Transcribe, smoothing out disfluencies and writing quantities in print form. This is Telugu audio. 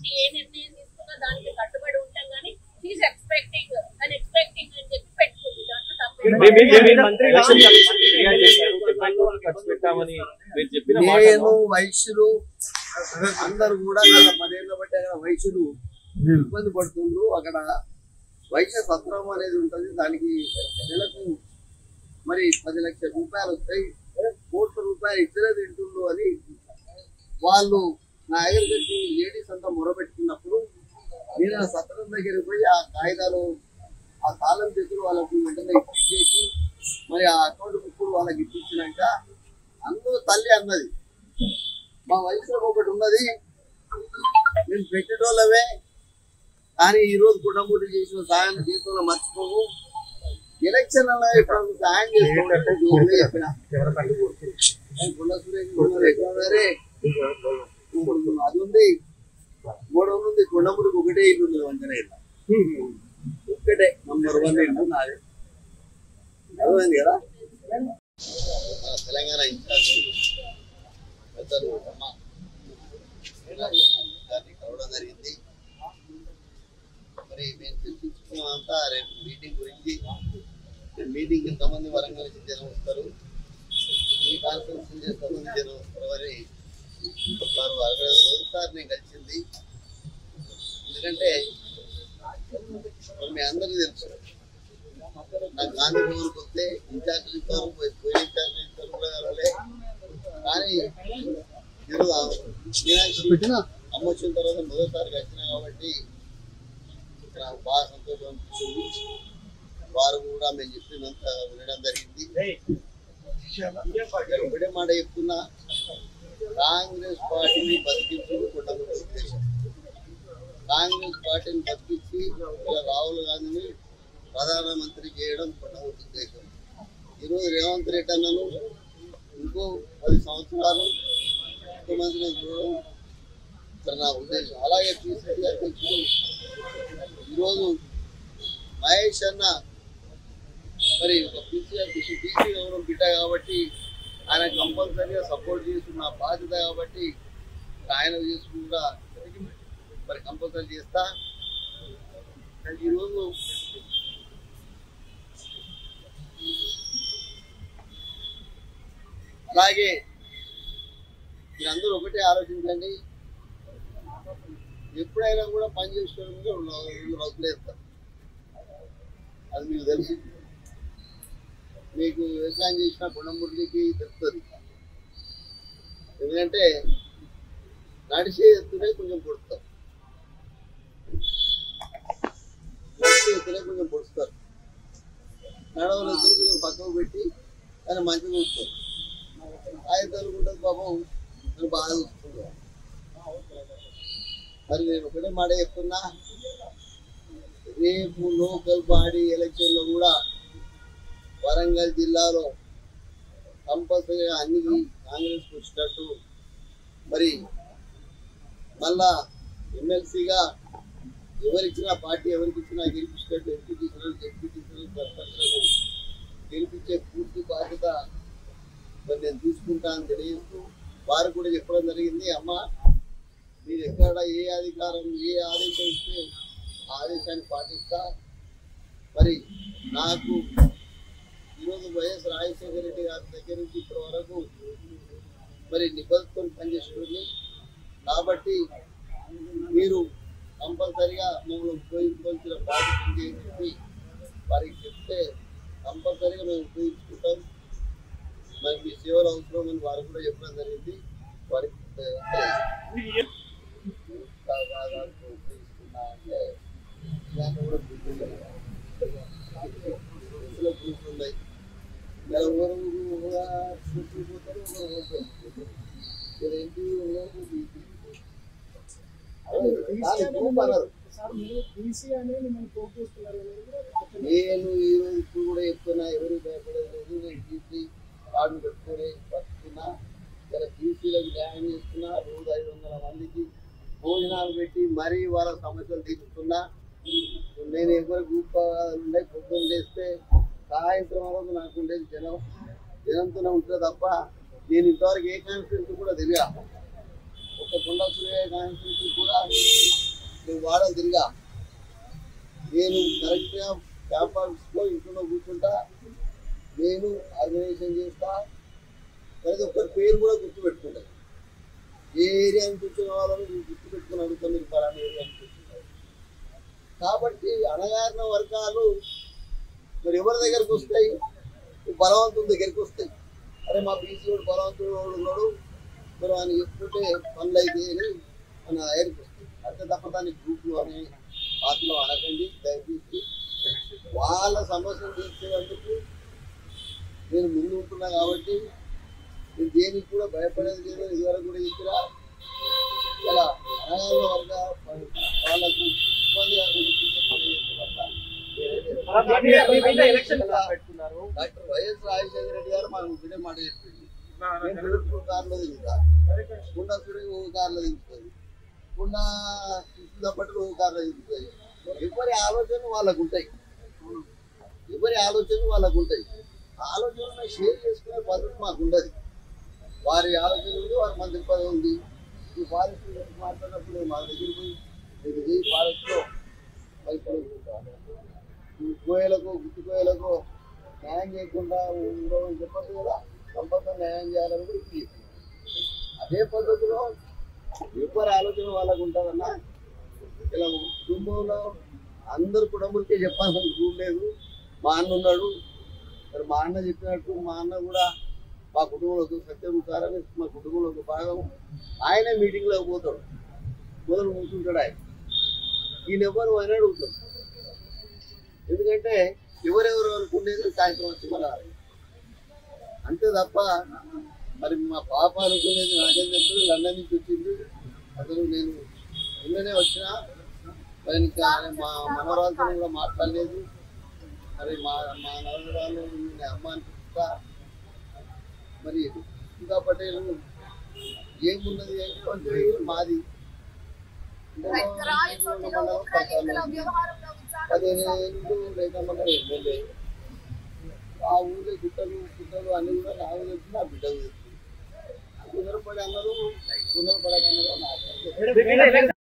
పార్టీ ఏ నిర్ణయం తీసుకున్నా దానికి కట్టుబడి ఉంటాం కానీ షీఈస్ ఎక్స్పెక్టింగ్ అని చెప్పి పెట్టుకుంది. దాంట్లో నేను వైశ్యులు అందరు కూడా గత 10 ఏళ్ల బట్టి అక్కడ వైశ్యులు ఇబ్బంది పడుతుండ్రు. అక్కడ వైశ్య సత్రం అనేది ఉంటుంది. దానికి నెలకు మరి 10 లక్షల రూపాయలు వస్తాయి. కోట్ల రూపాయలు ఇద్దరే తింటుండ్రు అని వాళ్ళు నా దగ్గరికి లేడీస్ అంతా మొరబెట్టుకున్నప్పుడు నేను ఆ సత్రం దగ్గరికి పోయి ఆ కాగితాలు ఆ తాళం చేతులు వాళ్ళకు వెంటనే ఇప్పించేసి మరి ఆ అకౌంట్ బుక్కులు వాళ్ళకి ఇప్పించినాక అందరూ తల్లి అన్నది మా వయసులో ఒకటి ఉన్నది మేము పెట్టేటోళ్ళమే కానీ ఈరోజు కుటుంబూరి చేసిన సాయం జీవితంలో మర్చిపోము. ఎలక్షన్ ఇప్పుడు సాయం చేసుకోవాలంటే చెప్పిన అది ఉంది 3 ఉంది. కొండమూరికి ఒకటే ఇల్లు ఉంది. వంచన ఒక్కటే నంబర్ 1 ఇల్లు నాది. అర్థమైంది కదా. మన తెలంగాణ ఇన్ఛార్జ్ పెద్దలు గారిని కలవడం జరిగింది. మరి మేము చర్చించుకున్నామంతా రేపు మీటింగ్ గురించి. మీటింగ్ ఎంతమంది వరంగల్ నుంచి జనం వస్తారు, ఈ కాన్ఫరెన్స్ నుంచి ఎంతమంది జనం వస్తారు అని వారు మొదటిసారి కలిసింది. ఎందుకంటే మీ అందరికీ తెలుసు నాకు గాంధీ భవన్కి వస్తే ఇన్ఛార్జ్ ఇస్తారు, పోయిన ఇన్ఛార్జ్ ఇస్తారు కూడా కలవలే. కానీ ఈరోజు మీనాక్షి అమ్మ వచ్చిన తర్వాత మొదటిసారి కలిసిన కాబట్టి నాకు బాగా సంతోషం అనిపిస్తుంది. వారు కూడా మేము చెప్పినంత వినడం జరిగింది. ఒకటే మాట చెప్తున్నా, కాంగ్రెస్ పార్టీని బతికించడం కుటుంబ ఉద్దేశం. కాంగ్రెస్ పార్టీని బతికించి రాహుల్ గాంధీని ప్రధానమంత్రి చేయడం కుటుంబ ఉద్దేశం. ఈరోజు రేవంత్ రెడ్డి అన్నను ఇంకో 10 సంవత్సరాలు ముఖ్యమంత్రిని చూడడం నా ఉద్దేశం. అలాగే పిసిసి అధ్యక్షుడు ఈరోజు మహేష్ అన్న మరి పిసిసి గౌరవం బిడ్డ కాబట్టి ఆయన కంపల్సరీగా సపోర్ట్ చేస్తున్న బాధ్యత కాబట్టి ఆయన చేసుకుంటా మరి కంపల్సరీ చేస్తా. ఈరోజు అలాగే మీరందరూ ఒకటే ఆలోచించండి, ఎప్పుడైనా కూడా పని చేసుకోవడం 2 రోజులు వేస్తారు. అది మీకు తెలుసు. మీకు వ్యవసాయం చేసిన కొండమూరికి తెలుస్తుంది. ఎందుకంటే నడిచే ఎత్తునే కొంచెం పొడుస్తారు, నడిచే ఎత్తునే కొంచెం పొడుస్తారు. నడవని ఎత్తులు కొంచెం పక్కకు పెట్టి ఆయన మంచిగా చూస్తారు. ఆయన అనుకుంటుంది పాపం నేను బాగా చూసుకుంటాను. మరి నేను ఒకటే మాట చెప్తున్నా, రేపు లోకల్ బాడీ ఎలక్షన్లో కూడా వరంగల్ జిల్లాలో కంపల్సరీగా అన్ని కాంగ్రెస్కి వచ్చినట్టు మరి మళ్ళా ఎమ్మెల్సీగా ఎవరిచ్చినా పార్టీ ఎవరికిచ్చినా గెలిపించినట్టు ఎంపీటీసీలను సర్పంచ్లను గెలిపించే పూర్తి బాధ్యత మరి నేను తీసుకుంటానని తెలియజేస్తూ వారు కూడా చెప్పడం జరిగింది. అమ్మ మీరు ఎక్కడ ఏ అధికారం ఏ ఆదేశం ఇస్తే ఆ ఆదేశాన్ని పాటిస్తా. మరి నాకు ఈరోజు వైఎస్ రాజశేఖర రెడ్డి గారి దగ్గర నుంచి ఇప్పటి వరకు మరి నిబద్ధతో పనిచేస్తుంది కాబట్టి మీరు కంపల్సరిగా మమ్మల్ని ఉపయోగించాల్సిన బాధ్యత ఉంది అని చెప్పి వారికి చెప్తే కంపల్సరిగా మేము ఉపయోగించుకుంటాం. మరి మీ సేవలు అవసరం అని వారు కూడా చెప్పడం జరిగింది. వారికి ఉపయోగిస్తున్నా అంటే దాంట్లో కూడా ఉన్నాయి. నేను ఈరోజు ఇప్పుడు కూడా చెప్తున్నా, ఎవరు భయపడలేదు. నేను టీసీ కార్డు పెట్టుకొని బతుకున్నా. ఇలా టీసీలకు న్యాయం చేస్తున్నా. రోజు 500 మందికి భోజనాలు పెట్టి మరీ వాళ్ళ సమస్యలు తీరుస్తున్నా. నేను ఎవరు గ్రూప్ ఉండే పొద్దున్న లేస్తే సాయంత్రం వరకు నాకు ఉండేది జనంతోనే ఉంటుంది తప్ప నేను ఇంతవరకు ఏ కాన్ఫరెన్స్ కూడా తెలియదు. ఒక కొండ సూర్య కాన్స్టిట్యూన్సీ కూడా నేను వాడని తిరిగా. నేను కరెక్ట్గా క్యాంపస్లో ఇంట్లో కూర్చుంటా, నేను ఆర్గనైజేషన్ చేస్తా, ప్రతి ఒక్కరి పేరు కూడా గుర్తుపెట్టుకుంటాను. ఏ ఏరియా నుంచి వచ్చిన వాళ్ళని గుర్తుపెట్టుకుని అడుగుతాం, మీరు పలానా ఏరియా నుంచి వచ్చినారు. కాబట్టి అణగారిన వర్గాలు మరి ఎవరి దగ్గరకు వస్తాయి? బలవంతుల దగ్గరికి వస్తాయి. అరే మా బీసీ వాడు బలవంతుడు ఉన్నాడు, మరి ఆయన చెప్పుకుంటే పనులు అయితే అని మన దగ్గరికి వస్తాయి. అంతే తప్ప దాన్ని గ్రూపులు అని పార్టీలో అనకండి దయచేసి. వాళ్ళ సమస్యలు తీర్చేందుకు నేను ముందు ఉంటున్నా కాబట్టి నేను దేనికి కూడా భయపడేది లేదు. ఇదివరకు కూడా చెప్పినా ఇలా అనాథ వర్గ వాళ్ళకు ఇబ్బందిగా డాక్టర్ వైఎస్ రాజశేఖర రెడ్డి గారు మాకు ఒకటే మాట చెప్పింది, నేను కార్లో దిగుతా, కుండా సురేష్ ఒక కార్లో దిగుతుంది, కుండా తప్పట్టు ఒక కార్లో దిగుతుంది. ఎవరి ఆలోచనలు వాళ్ళకు ఉంటాయి, ఎవరి ఆలోచనలు వాళ్ళకు ఉంటాయి. ఆలోచనలు షేర్ చేసుకునే పద్ధతి మాకు ఉండదు. వారి ఆలోచన ఉంది, వారి మంత్రి పదవి ఉంది. ఈ ఫారెస్ట్ గురించి మాట్లాడినప్పుడు మా దగ్గర పోయి మీరు ఈ ఫారెస్ట్లో కోయలకు గుర్తు కోయలకు న్యాయం చేయకుండా ఉండవని చెప్పదు కదా, కంపల్సరీ న్యాయం చేయాలని కూడా ఇప్పుడు చెప్పింది. అదే పద్ధతిలో ఎవరి ఆలోచన వాళ్ళకు ఉంటుందన్నా. ఇలా కుటుంబంలో అందరు కుటుంబాలకే చెప్పాల్సిన రూల్ లేదు. మా అన్న ఉన్నాడు, మరి మా అన్న చెప్పినట్టు మా అన్న కూడా మా కుటుంబంలో సత్యం సార్ అని మా కుటుంబంలో ఒక భాగం. ఆయనే మీటింగ్లోకి పోతాడు, మొదలు కూర్చుంటాడు. ఈయన ఎవరు అని అడుగుతాడు. ఎందుకంటే ఎవరెవరు అనుకునేది సాయంత్రం వచ్చి మన అంతే తప్ప మరి మా పాప అనుకునేది నాకేం తెలుసు. లండన్ నుంచి వచ్చింది, అసలు నేను నిన్ననే వచ్చినా, మరి ఇంకా మా మనవరాలతో కూడా మాట్లాడలేదు. మరి మా నవరాలు అమ్మ అనిపిస్తా. మరి ఇంకా పటేల్ ఏమున్నది అంటే మాది 15 ఏళ్ళు రేఖమండలం ఎమ్మెల్యే. ఆ ఊళ్ళో గుట్టలు అన్ని కూడా నాకు తెలిసి నా బిడ్డకు తెలుసు. తొందరపడి అన్నారు, తొందరపడకన్నారు.